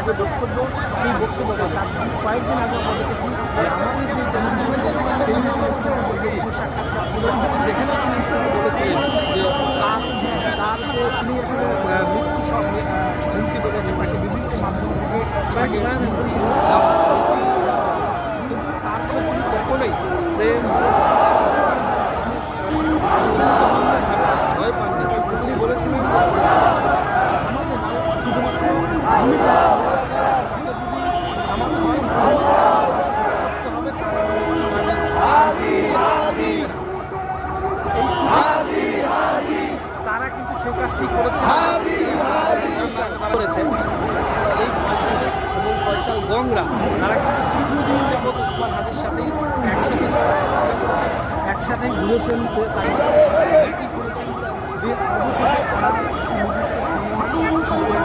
যে বক্তব্য, সেই বক্তব্যটা তার কয়েকদিন আগে আমরা দেখেছি যে আমাদের যে টেলিভিশন সাক্ষাৎকার ছিল সেখানে তিনি বলেছিলেন যে তার যে তিনি আসলে মৃত্যু সব হুমকি বলেছে তাকে বিভিন্ন মাধ্যম থেকে তাকে তার কোনো কখনোই ভয় পাননি। তিনি বলেছিলেন শুধুমাত্র যদি আমাকে হয় তারা কিন্তু সেই কাজটি করেছে সেই ফয়সাল এবং ফয়সাল গংরা তারা কিন্তু দীর্ঘদিন যাবৎ ওসমান হাদির সাথে একসাথে ঘুরেছেন, একই করেছেন। অবশেষে তারা নির্দিষ্ট সময়